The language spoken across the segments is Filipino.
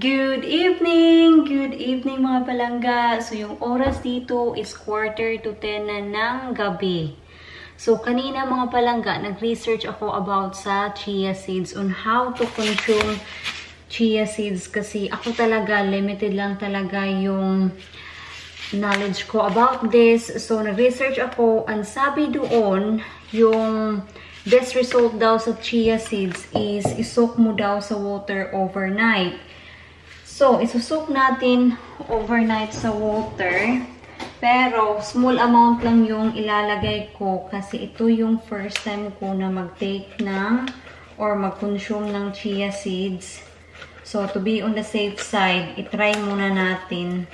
Good evening mga palangga. So yung oras dito is 9:45 na ng gabi. So kanina mga palangga, nag-research ako about sa chia seeds on how to consume chia seeds kasi ako talaga, limited lang talaga yung knowledge ko about this. So nag-research ako, ang sabi doon, yung best result daw sa chia seeds is isok mo daw sa water overnight. So, isusok natin overnight sa water. Pero, small amount lang yung ilalagay ko kasi ito yung first time ko na mag-take ng or mag-consume ng chia seeds. So, to be on the safe side, itry muna natin.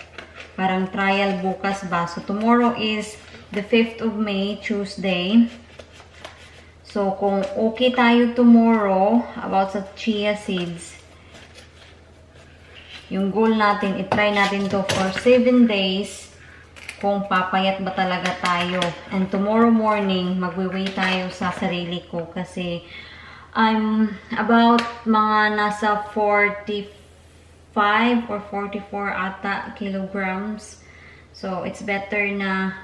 Parang trial bukas ba. So, tomorrow is the 5th of May, Tuesday. So, kung okay tayo tomorrow about sa chia seeds, yung goal natin, itry natin to for 7 days kung papayat ba talaga tayo. And tomorrow morning, magwi-weigh tayo sa sarili ko kasi I'm about mga nasa 45 or 44 ata kilograms. So, it's better na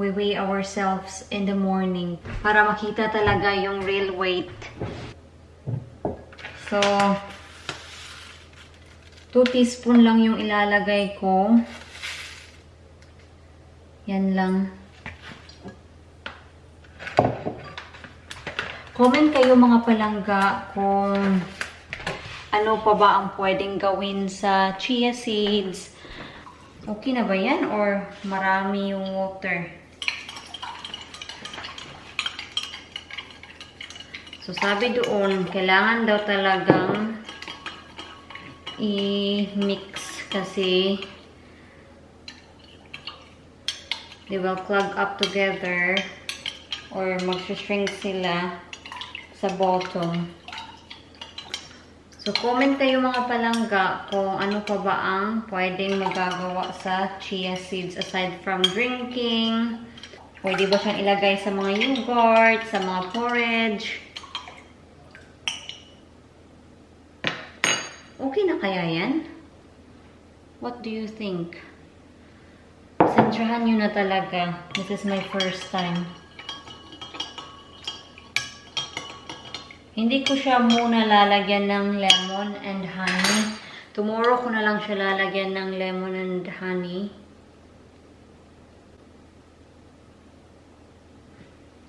we weigh ourselves in the morning para makita talaga yung real weight. So, 2 teaspoon lang yung ilalagay ko. Yan lang. Comment kayo mga palangga kung ano pa ba ang pwedeng gawin sa chia seeds. Okay na ba yan or marami yung water? So sabi doon, kailangan daw talagang i-mix kasi they will clog up together or mag-shrink sila sa bottom. So, comment kayo mga palangga kung ano pa ba ang pwedeng magagawa sa chia seeds aside from drinking. Pwede ba siyang ilagay sa mga yogurt, sa mga porridge? Okay na kaya yan? What do you think? Sensyahan nyo na talaga. This is my first time. Hindi ko siya muna lalagyan ng lemon and honey. Tomorrow ko na lang siya lalagyan ng lemon and honey.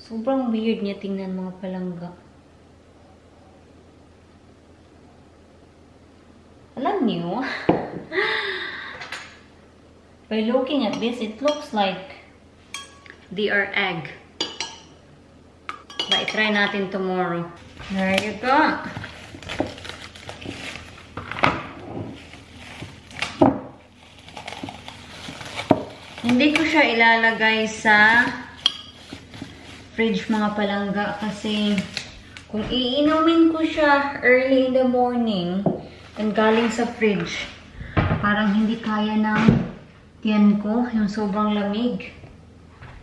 Sobrang weird niya tingnan mga palangga. Alam niyo, by looking at this, it looks like they are egg. But try natin tomorrow. There you go. Hindi ko siya ilalagay sa fridge mga palangga kasi kung iinumin ko siya early in the morning, and galing sa fridge, parang hindi kaya ng tiyan ko, yung sobrang lamig.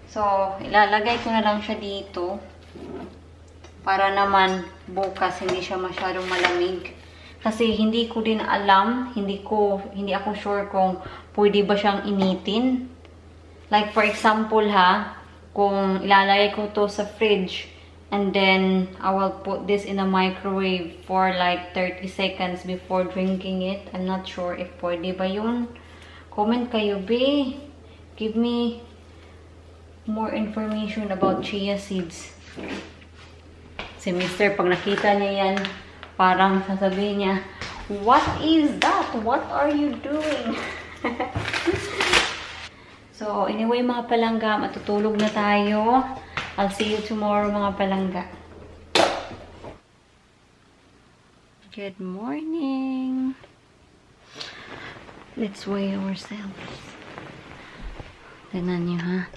So, ilalagay ko na lang siya dito para naman bukas hindi siya masyadong malamig. Kasi hindi ko din alam, hindi ako sure kung pwede ba siyang initin. Like for example kung ilalagay ko to sa fridge, and then, I will put this in a microwave for like 30 seconds before drinking it. I'm not sure if pwede ba yun. Comment kayo, be. Give me more information about chia seeds. Si Mr. pag nakita niya yan, parang sasabihin niya, what is that? What are you doing? So, anyway mga palangga, matutulog na tayo. I'll see you tomorrow mga palangga. Good morning. Let's weigh ourselves. Tignan niyo ha.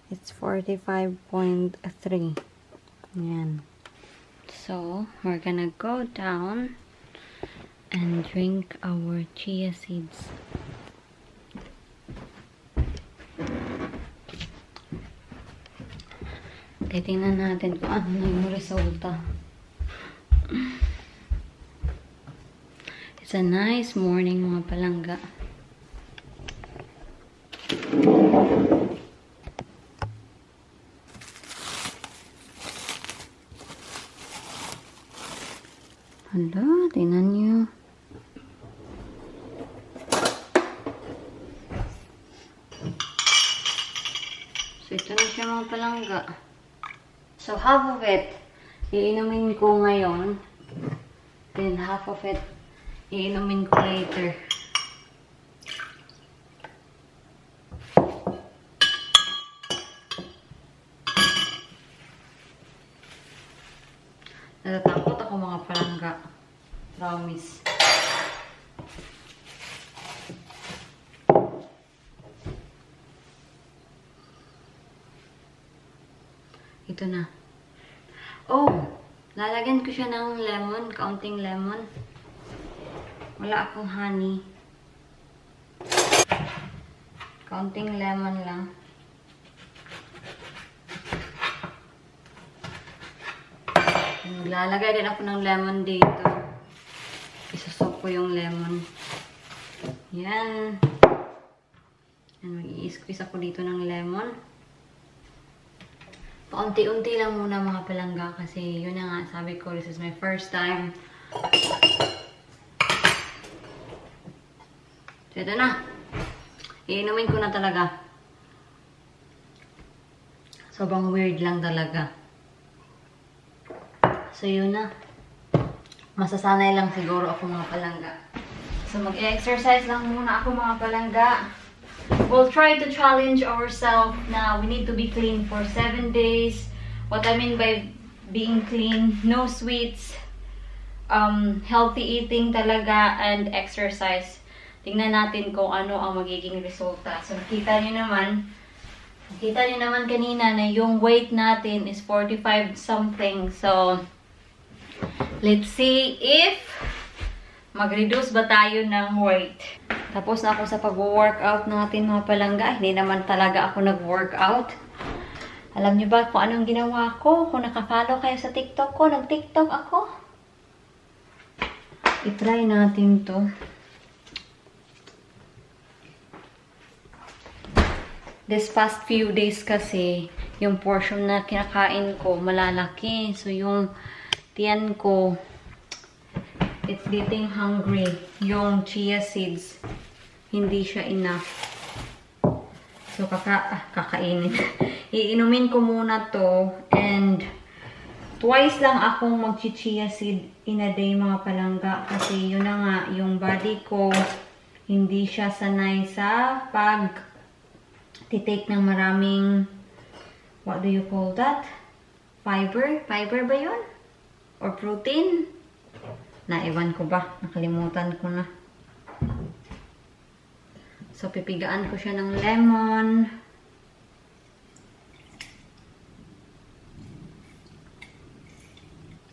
It's 45.3. Yan. So, we're gonna go down and drink our chia seeds. Okay, tingnan natin kung ano na yung resulta. It's a nice morning, mga palangga. Hala, tingnan nyo. So, ito na siya, mga palangga. So, half of it, iinumin ko ngayon. Then, half of it, iinumin ko later. Natatakot ako, mga palangga. Promise. Ito na. Oh! Lalagyan ko siya ng lemon. Kaunting lemon. Wala akong honey. Kaunting lemon lang. Maglalagay din ako ng lemon dito. Isusok ko yung lemon. Yan. Yan, mag-i-squeeze ako dito ng lemon. Paunti-unti lang muna, mga palangga, kasi yun na nga, sabi ko, this is my first time. So, ito na. Iinumin ko na talaga. Sobrang weird lang talaga. So, yun na. Masasanay lang siguro ako, mga palangga. So, mag-exercise lang muna ako, mga palangga. We'll try to challenge ourselves na we need to be clean for 7 days. What I mean by being clean, no sweets, healthy eating talaga, and exercise. Tingnan natin kung ano ang magiging resulta. So, nakita nyo naman kanina na yung weight natin is 45 something. So, let's see if mag-reduce ba tayo ng weight. Tapos na ako sa pag-workout natin, mga palangga. Hindi naman talaga ako nag-workout. Alam niyo ba kung anong ginawa ko? Kung nakafollow kayo sa TikTok ko, nag-TikTok ako. I-try natin to. This past few days kasi, yung portion na kinakain ko, malalaki. So, yung tiyan ko, it's getting hungry. Yung chia seeds, hindi siya enough. So, kakainin. Iinumin ko muna to. And, twice lang akong mag-chia seed in a day, mga palangga. Kasi, yun na nga, yung body ko, hindi siya sanay sa pag-titake ng maraming, what do you call that? Fiber? Fiber ba yun? Or protein? Naiwan ko ba? Nakalimutan ko na. So, pipigaan ko siya ng lemon.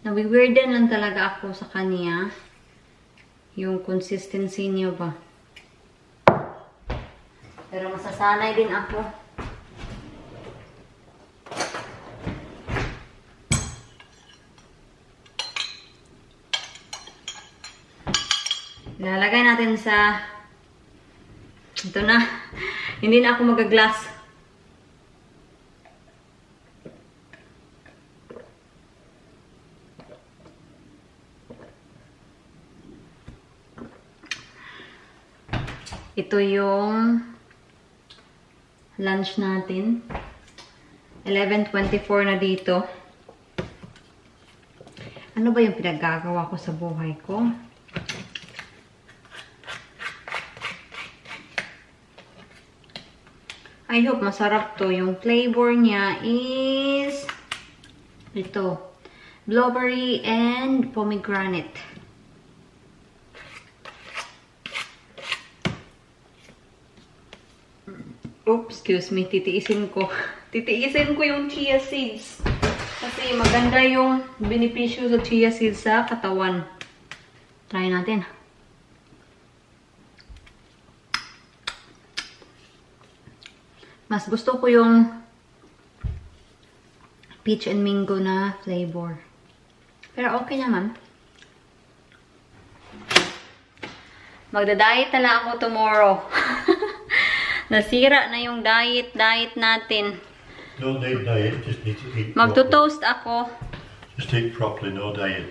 Nawi-weirdan lang talaga ako sa kanya. Yung consistency niyo ba? Pero masasanay din ako. Ilalagay natin sa... Ito na. Hindi na ako mag-glass. Ito yung lunch natin. 11:24 na dito. Ano ba yung pinagagawa ko sa buhay ko? I hope masarap to. Yung flavor niya is ito. Blueberry and pomegranate. Oops, excuse me. Titiisin ko. Titiisin ko yung chia seeds. Kasi maganda yung benepisyo sa chia seeds sa katawan. Try natin. Mas gusto ko yung peach and mango na flavor. Pero okay naman. Magda-diet na lang ako tomorrow. Nasira na yung diet natin. Don't need diet, just need to eat properly. Magto-toast ako. Just eat properly, no diet.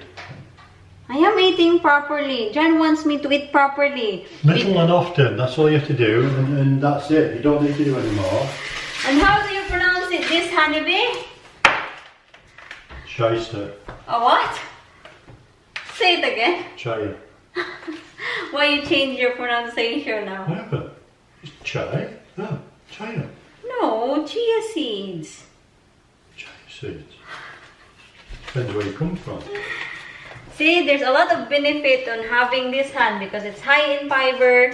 I am eating properly. John wants me to eat properly. Little and often, that's all you have to do, and that's it. You don't need to do any more. And how do you pronounce it? This honeybee? Shyster. A what? Say it again. Chai. Why you change your pronunciation now? Whatever. Chai? No, China. No, chia seeds. Chai seeds. Depends where you come from. See, there's a lot of benefit on having this hand because it's high in fiber,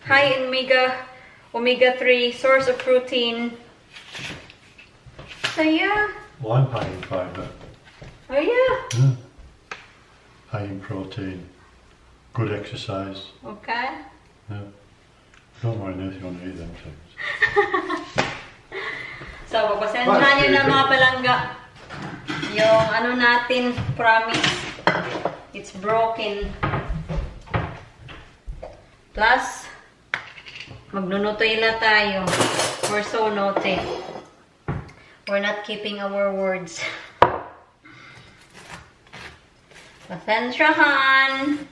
high in omega-3, source of protein. So yeah. Well, I'm high in fibre. Oh yeah. Yeah. High in protein. Good exercise. Okay. Yeah. Don't worry, if you want to eat them things. So, pagpasensyahan nyo na mga palangga. Yung ano natin, promise, it's broken. Plus, magnunutoy na tayo. We're so naughty. We're not keeping our words. Pasensyahan.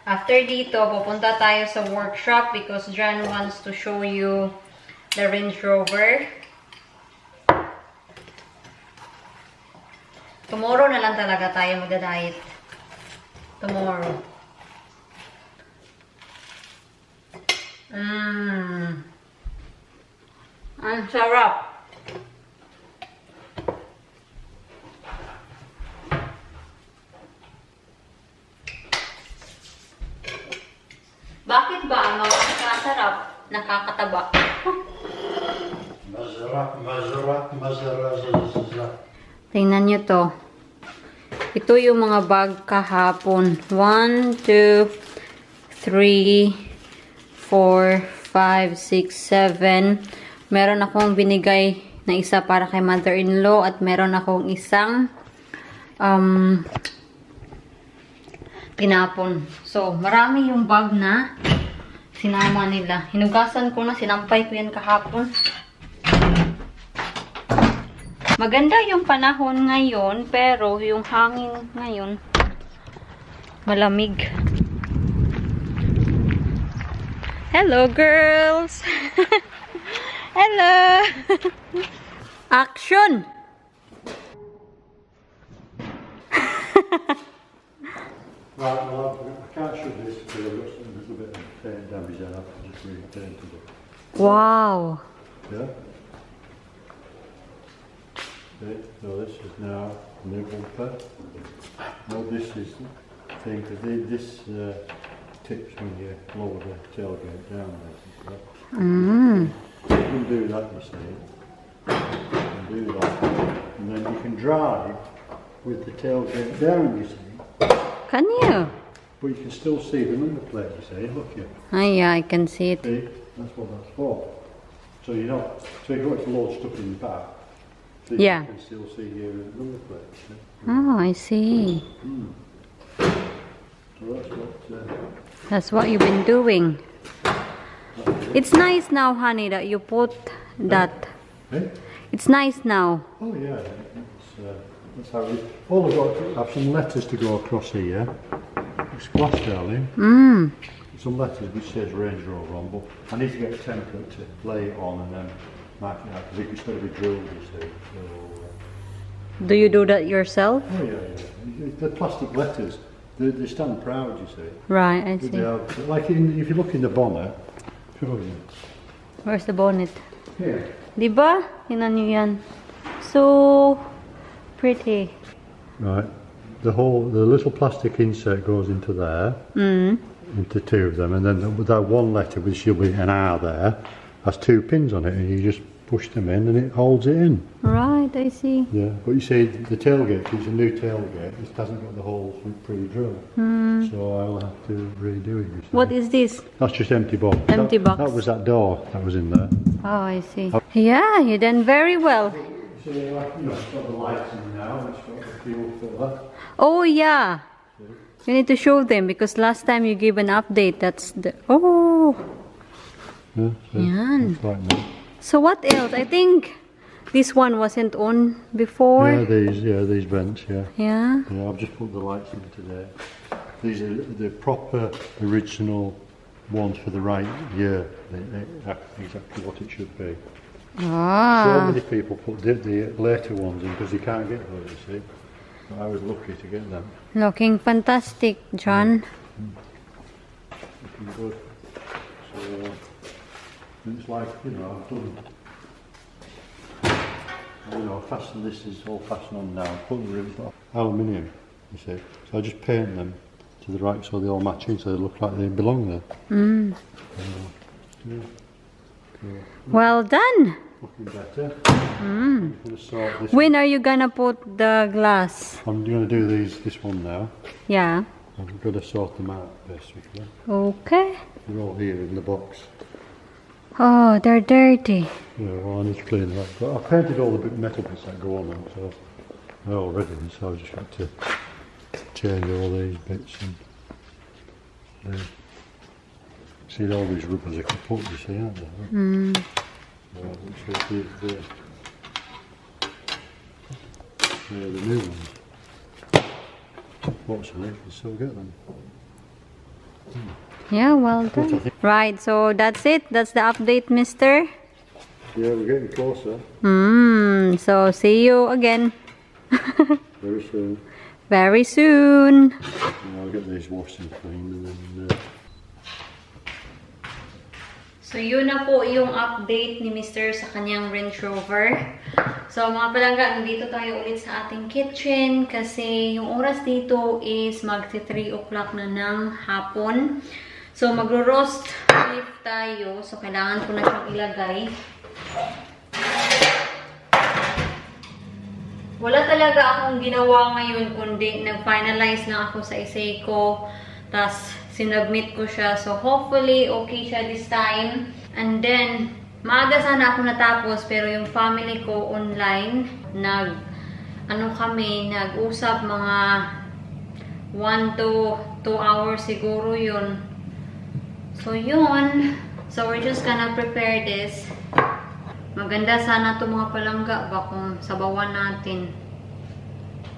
After dito, pupunta tayo sa workshop because John wants to show you the Range Rover. Tomorrow na lang talaga tayo magda-diet. Tomorrow. Ang sarap. Bakit ba ang mga nakasarap, nakakataba? Tingnan nyo to. Ito yung mga bag kahapon. 1, 2, 3, 4, 5, 6, 7. Meron akong binigay na isa para kay mother-in-law at meron akong isang tinapon. So, marami yung bag na sinama nila. Hinugasan ko na, sinampay ko yan kahapon. Maganda yung panahon ngayon, pero yung hangin ngayon, malamig. Hello, girls! Hello! Action! Right, well, I can't show this because I've got a little bit of paint damage and I've just repainted it. Wow! Yeah? Okay, so this is now new bumper. No, this is the thing, because this tips when you lower the tailgate down. You can do that, you see. You can do that. And then you can drive with the tailgate down, you see. Can you? But you can still see the number plate, you see. Look here. Oh yeah, I can see it. See? That's what that's for. So you know, so if you want to load stuff in the back, so Yeah. you can still see your number plate. See? Oh, I see. So That's what you've been doing. It's nice now, honey, that you put that. eh? It's nice now. Oh yeah, that's how we. All I've got to have some letters to go across here. It's glass, darling. Some letters which says Range Rover on, but I need to get a template to lay it on and then mark it out because it's got to be drilled, you see. So, Do you do that yourself? oh yeah. The plastic letters, they stand proud, you see. Right, I They see. are, like if you look in the bonnet, Where's the bonnet? here. Diba? Tingnan niyo yan. So pretty. Right. The little plastic insert goes into there, into two of them, and then with that one letter, which will be an R there, has two pins on it, and you just push them in, and it holds it in. Right, I see. Yeah, but you see, the tailgate, it's a new tailgate, it hasn't got the holes pre-drilled, so I'll have to redo it. You see. What is this? That's just empty box. Empty box. That was that door that was in there. Oh, I see. Yeah, you done very well. So, you know, it's got the lights in now, it's got the fuel filler. Oh, yeah. You need to show them because last time you gave an update. That's the... Oh. Yeah, so Yan. it's right now. So what else? I think this one wasn't on before. Yeah, these vents, yeah. Yeah. Yeah, I've just put the lights in today. These are the proper original ones for the right year. They're exactly what it should be. So Ah. many people put the later ones in because they can't get those, you see. But I was lucky to get them. Looking fantastic, John. Looking good. So it's like, you know, I've done, you know, fasten this is all fastened on now. Put the rims off. Aluminium, you see. So I just paint them to the right so they all match in, so they look like they belong there. Yeah. Cool. Well done. Looking better. I'm gonna sort this. When are you gonna put the glass? I'm going to do this one now. Yeah. I'm going to sort them out basically. Okay. They're all here in the box. Oh, they're dirty. Yeah, well, I need to clean them up. But I painted all the metal bits that go on them, so they're all ready. So I've just got to change all these bits and see all these rubbers I can put, you see, aren't there? They're the new ones. Fortunately, you can still get them. Yeah, well done. Right, so that's it. That's the update, mister. Yeah, we're getting closer. So see you again Very soon. very soon. And I'll get these washed and cleaned and then... So yun na po yung update ni Mr. sa kanyang Range Rover. So mga palangga, nandito tayo ulit sa ating kitchen kasi yung oras dito is magti 3 o'clock na ng hapon. So magro-roast beef tayo. So kailangan ko na siyang ilagay. Wala talaga akong ginawa ngayon kundi nag-finalize lang ako sa essay ko. Tas sinubmit ko siya. So, hopefully, okay siya this time. And then, maaga sana ako natapos. Pero yung family ko online, nag-usap mga 1 to 2 hours siguro yun. So, yun. So, we're just gonna prepare this. Maganda sana itong mga palangga ba kung sabawan natin.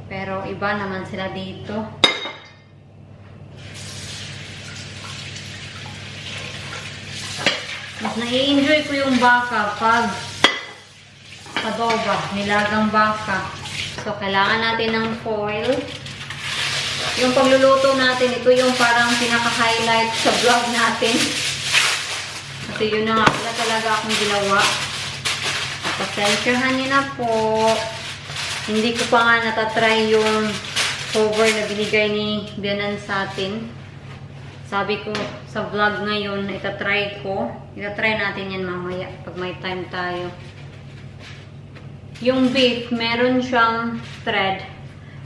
Pero, iba naman sila dito. Mas nai-enjoy ko yung baka pag sabaw ba, nilagang baka. So, kailangan natin ng foil. Yung pagluluto natin, ito yung parang pinaka-highlight sa vlog natin. Kasi yun na nga, wala talaga akong ginawa. Pasensyahan niyo na po. Hindi ko pa nga natatry yung cover na binigay ni Bianan sa atin. Sabi ko sa vlog ngayon, itatry ko. Itatry natin yan mamaya pag may time tayo. Yung beef, meron siyang thread.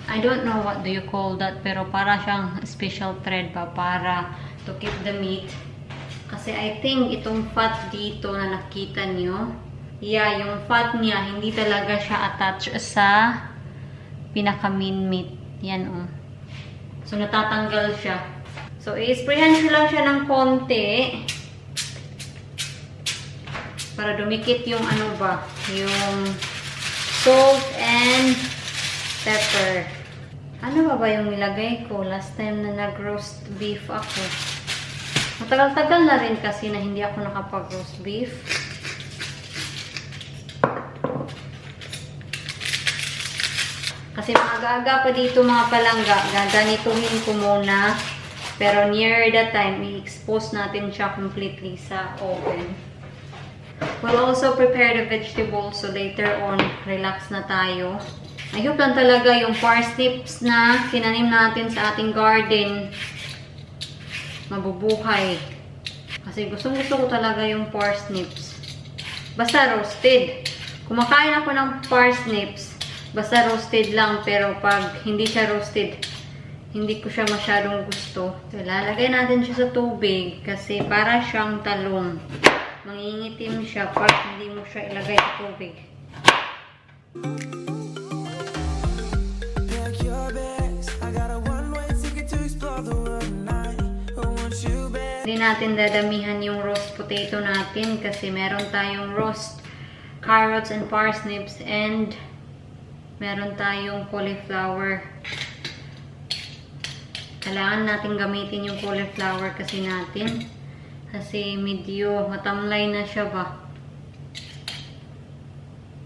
I don't know what do you call that, pero para siyang special thread pa para to keep the meat. Kasi I think itong fat dito na nakita nyo, yeah, yung fat niya, hindi talaga siya attached sa pinaka-main meat. Yan, oh. So, natatanggal siya. So, i-sprayhan ko lang siya ng konti para dumikit yung ano ba, yung salt and pepper. Ano ba yung nilagay ko last time na nag-roast beef ako? Matagal-tagal na rin kasi na hindi ako nakapag-roast beef. Kasi maaga-aga pa dito mga palangga, gaganituhin ko muna. Pero near that time, i-expose natin siya completely sa oven. We'll also prepare the vegetables so later on, relax na tayo. I hope lang talaga yung parsnips na tinanim natin sa ating garden mabubuhay. Kasi gustong-gusto ko talaga yung parsnips. Basta roasted. Kumakain ako ng parsnips, basta roasted lang. Pero pag hindi siya roasted, hindi ko siya masyadong gusto. So, lalagay natin siya sa tubig kasi para siyang talong. mangingitim siya pag hindi mo siya ilagay sa tubig. Hindi natin dadamihan yung roast potato natin kasi meron tayong roast carrots and parsnips and meron tayong cauliflower. Kailangan natin gamitin yung cauliflower kasi medyo matamlay na siya ba.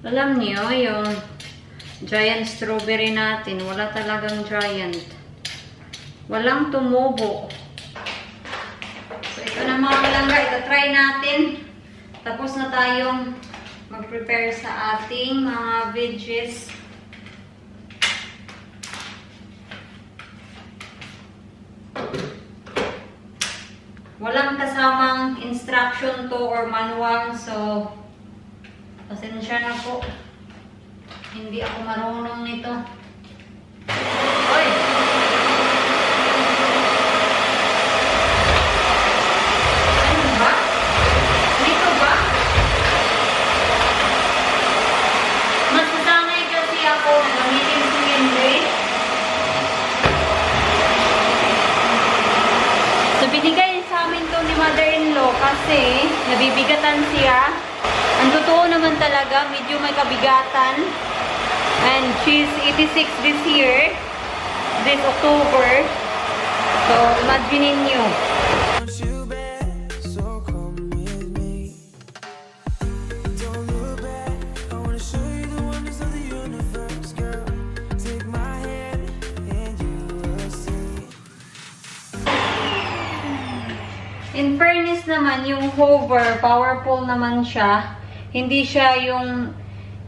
Alam niyo, yung giant strawberry natin, wala talagang giant. Walang tumubo. So, ito na mga palangga, ito try natin. Tapos na tayong mag-prepare sa ating mga veggies. Walang kasamang instruction to or manual, so pasensya na po. Hindi ako marunong nito. Oy! Ano ba? Dito ba? Mas nasanay kasi ako gamitin si Henry. So, binigay sa amin to ni mother-in-law kasi nabibigatan siya. Ang totoo naman talaga, medyo may kabigatan. And she's 86 this year, this October. So, imagine niyo. In fairness naman, yung hover, powerful naman siya. Hindi siya yung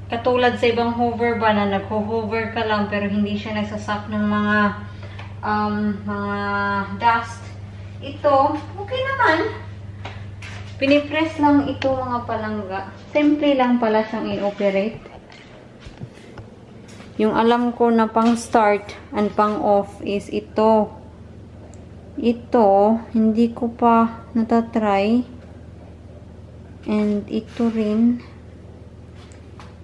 katulad sa ibang hover ba na nagho-hover ka lang pero hindi siya nagsasak ng mga dust. Ito, okay naman. Pinipress lang ito mga palangga. Simple lang pala siyang i-operate. Yung alam ko na pang start and pang off is ito. Ito, hindi ko pa natatry. And ito rin.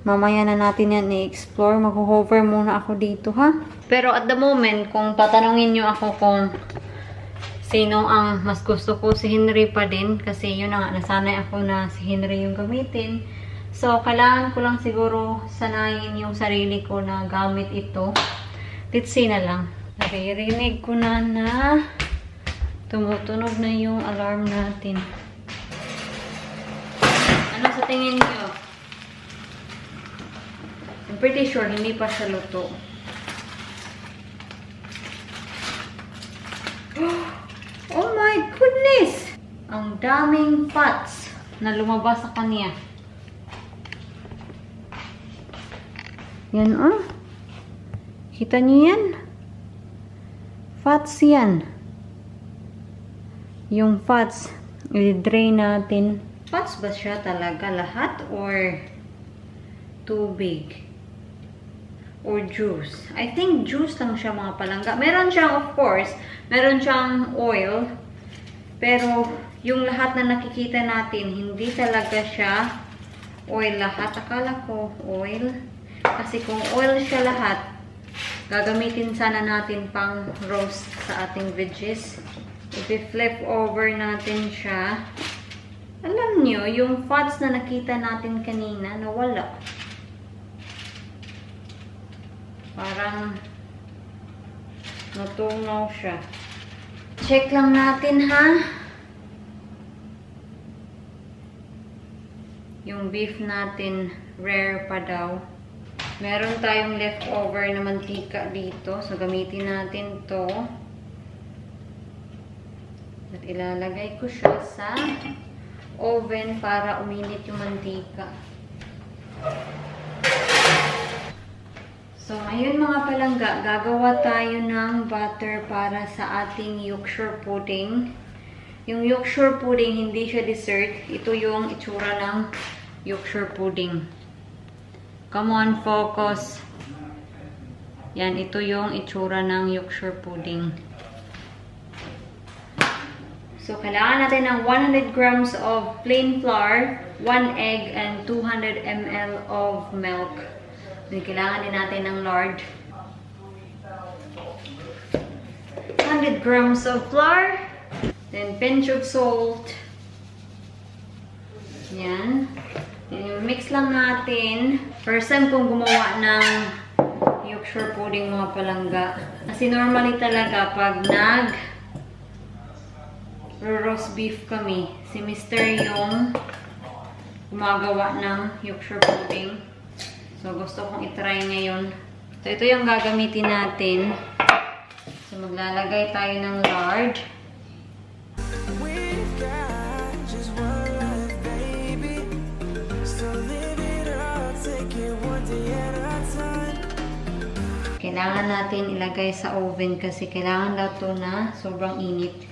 Mamaya na natin yan i-explore. Mag-hover muna ako dito, ha? Pero at the moment, kung tatanungin nyo ako kung sino ang mas gusto ko, si Henry pa din. Kasi yun na nga, nasanay ako na si Henry yung gamitin. So, kailangan ko lang siguro sanayin yung sarili ko na gamit ito. Let's see na lang. Naririnig ko na tumutunog na yung alarm natin. Ano sa tingin nyo? I'm pretty sure hindi pa siya luto. Oh my goodness! Ang daming fats na lumabas sa kanya. Yan Kita niyo yan? Fats yan. Yung fats, i-drain natin. Fats ba siya talaga lahat or tubig? Or juice? I think juice lang siya mga palangga. Meron siyang, of course, meron siyang oil. Pero yung lahat na nakikita natin, hindi talaga siya oil lahat. Akala ko oil. Kasi kung oil siya lahat, gagamitin sana natin pang roast sa ating veggies. I-flip over natin siya. Alam nyo, yung fats na nakita natin kanina, nawala. Parang natunaw siya. Check lang natin, ha? Yung beef natin, rare pa daw. Meron tayong leftover na mantika dito. So, gamitin natin to. At ilalagay ko siya sa oven para uminit yung mantika. So, ngayon mga palangga, gagawa tayo ng butter para sa ating Yorkshire pudding. Yung Yorkshire pudding, hindi siya dessert. Ito yung itsura ng Yorkshire pudding. Come on, focus. Yan, ito yung itsura ng Yorkshire pudding. So, So, kailangan natin ng 100 grams of plain flour, 1 egg, and 200 ml of milk. Then, kailangan din natin ng lard. 100 grams of flour. Then, pinch of salt. Yan. Then, mix lang natin. First time kong gumawa ng Yorkshire pudding mga palangga. Kasi normally talaga pag roast beef kami, si Mr. yung gumagawa ng Yorkshire pudding. So, gusto kong itry ngayon. So, ito yung gagamitin natin. So, maglalagay tayo ng lard. Kailangan natin ilagay sa oven kasi kailangan daw to na sobrang init.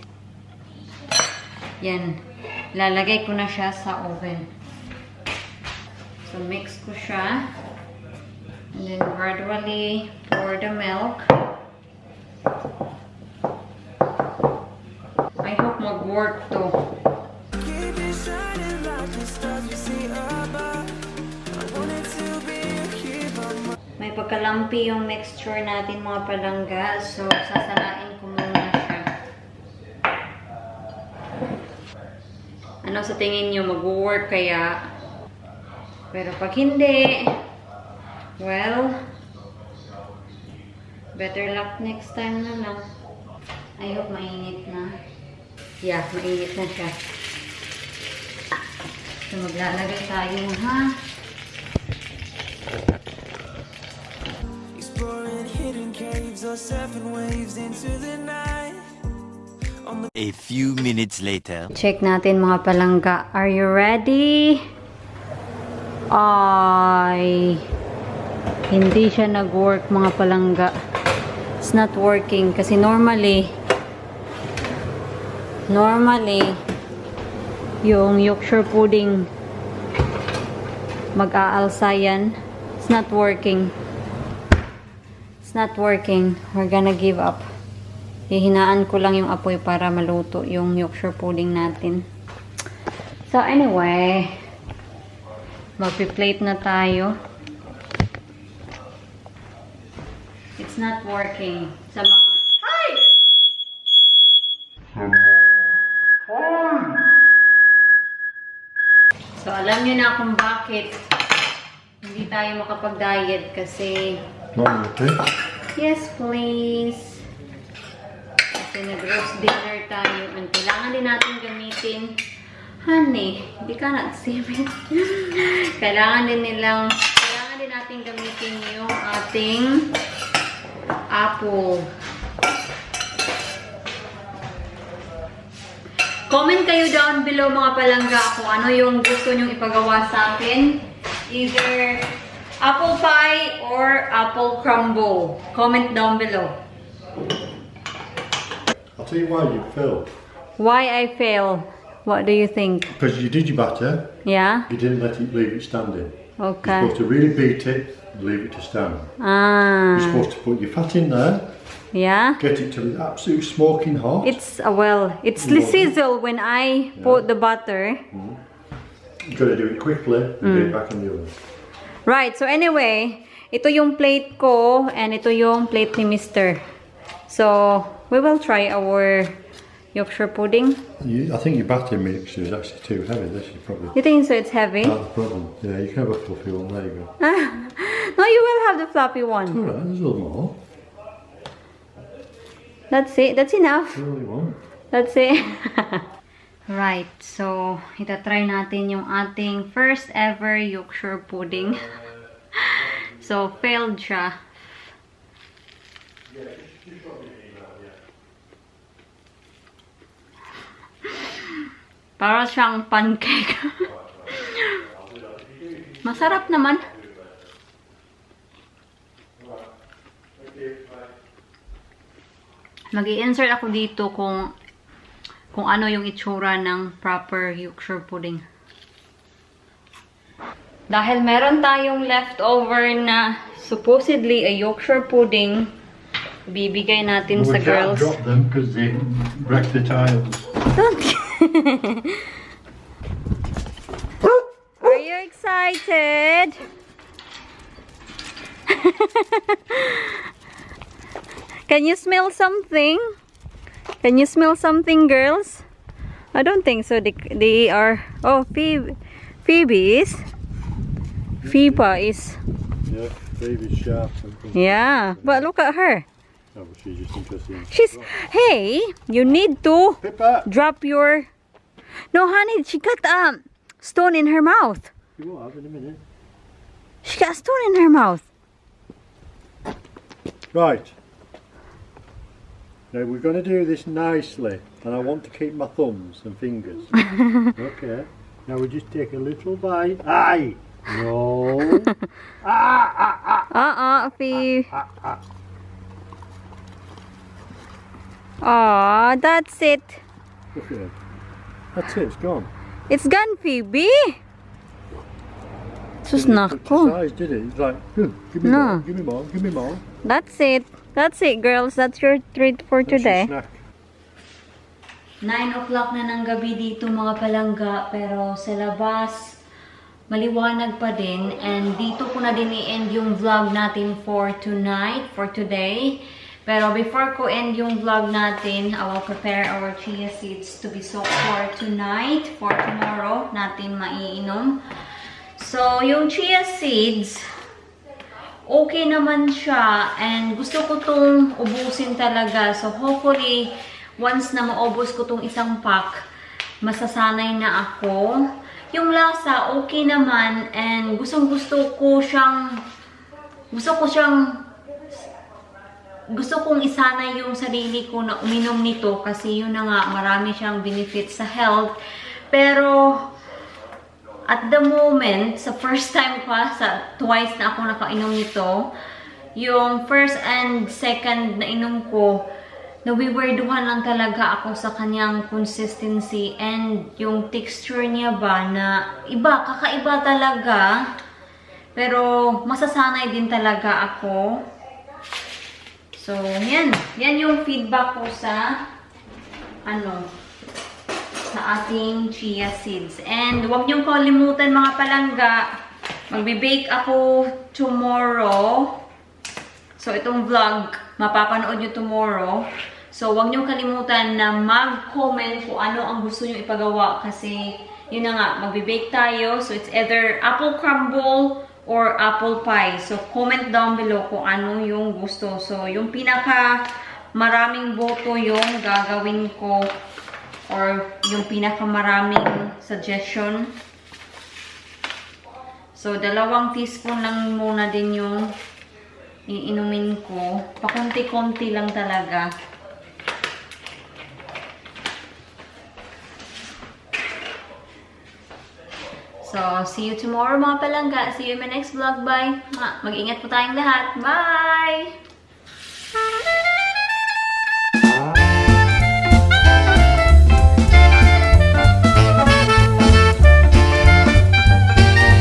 Yan. Lalagay ko na siya sa oven. So, mix ko siya. And then, gradually pour the milk. I hope mag-work to. May pagkalampi yung mixture natin mga palangga. So, sasalain ko muna siya. Ano sa tingin nyo? Mag-work kaya? Pero pag hindi, well, better luck next time na lang. I hope mainit na. Yeah, mainit na siya. So, maglalagay tayo, ha? Exploring hidden caves or surfing waves into the night. A few minutes later. Check natin mga palangga. Are you ready? Ay, hindi siya nag-work mga palangga. It's not working kasi normally yung Yorkshire pudding mag-aalsa yan. It's not working. It's not working. We're gonna give up. Hihinaan ko lang yung apoy para maluto yung Yorkshire pudding natin. So anyway, magpi-plate na tayo. It's not working. Sa mga... Hi! So alam nyo na kung bakit hindi tayo makapag-diet kasi... Yes, please. Kasi nag-roast dinner tayo. And kailangan din natin gamitin. Honey, hindi ka nag-save. Kailangan din natin gamitin yung ating apple. Comment kayo down below mga palangga kung ano yung gusto nyong ipagawa sa akin. Either apple pie or apple crumble. Comment down below. I'll tell you why you failed. Why I fail? What do you think? Because you did your batter. Yeah? You didn't leave it standing. Okay. You're supposed to really beat it, leave it to stand. Ah. You're supposed to put your fat in there. Yeah? Get it to the absolute smoking hot. It's, it's sizzle when I put the butter. You've got to do it quickly and get it back in the oven. Right, so anyway, ito yung plate ko and ito yung plate ni Mr. So, we will try our Yorkshire pudding. I think your batter mixture is actually too heavy. This is probably... You think so? It's heavy? That's the problem. Yeah, you can have a fluffy one. There you go. No, you will have the floppy one. Alright, there's a little more. That's it. That's enough. That's all you want. That's it. Right, so itatry natin yung ating first ever Yorkshire pudding. So, failed siya. Para siyang pancake. Masarap naman. Mag-i-insert ako dito kung ano yung itsura ng proper Yorkshire pudding. Dahil meron tayong leftover na supposedly a Yorkshire pudding, bibigay natin sa girls. We can't drop them because they wreck the tiles. Don't. Are you excited? Can you smell something? Can you smell something, girls? I don't think so. They are. Oh, Phoebe is. Phoebe is. Yeah, Phoebe's sharp. Yeah, but look at her. Oh, but she's just interested in. She's. Hey, you need to Pippa! drop your. No, honey, she got a stone in her mouth. You will have in a minute. She got a stone in her mouth. Right. Now we're going to do this nicely, and I want to keep my thumbs and fingers. Okay. Now we just take a little bite. Aye! No! Phoebe. Aw, that's it. Okay. That's it, it's gone. It's gone, Phoebe. Sus Did it nako. touch his eyes, did it? It's like, give me No. more, give me more, give me more. That's it. That's it, girls. That's your treat for That's your today. snack. 9 o'clock na ng gabi dito mga palangga, pero sa labas maliwanag pa din, and dito ko na din i-end yung vlog natin for tonight, for today. Pero before ko end yung vlog natin, I will prepare our chia seeds to be soaked for tonight, for tomorrow natin maiinom. So yung chia seeds, okay naman siya, and gusto ko tong ubusin talaga. So hopefully once na maubos ko tong isang pack, masasanay na ako. Yung lasa, okay naman, and gusto kong isanay yung sarili ko na uminom nito, kasi yun na nga, marami siyang benefits sa health. Pero at the moment, sa first time ko, sa twice na ako nakainom nito, yung first and second na inom ko, nawiwerduhan lang talaga ako sa kanyang consistency and yung texture niya ba na iba, kakaiba talaga. Pero masasanay din talaga ako. So, yan. Yan yung feedback ko sa sa ating chia seeds. And huwag niyong kalimutan mga palangga, magbe-bake ako tomorrow. So, itong vlog, mapapanood nyo tomorrow. So, huwag niyong kalimutan na mag-comment kung ano ang gusto nyo ipagawa. Kasi, yun na nga, magbe-bake tayo. So, it's either apple crumble or apple pie. So, comment down below kung ano yung gusto. So, yung pinaka maraming boto yung gagawin ko, or yung pinaka maraming suggestion. So, 2 teaspoon lang muna din yung iinumin ko. Pakunti-kunti lang talaga. So, see you tomorrow mga palangga. See you in my next vlog. Bye! Mag-ingat po tayong lahat. Bye!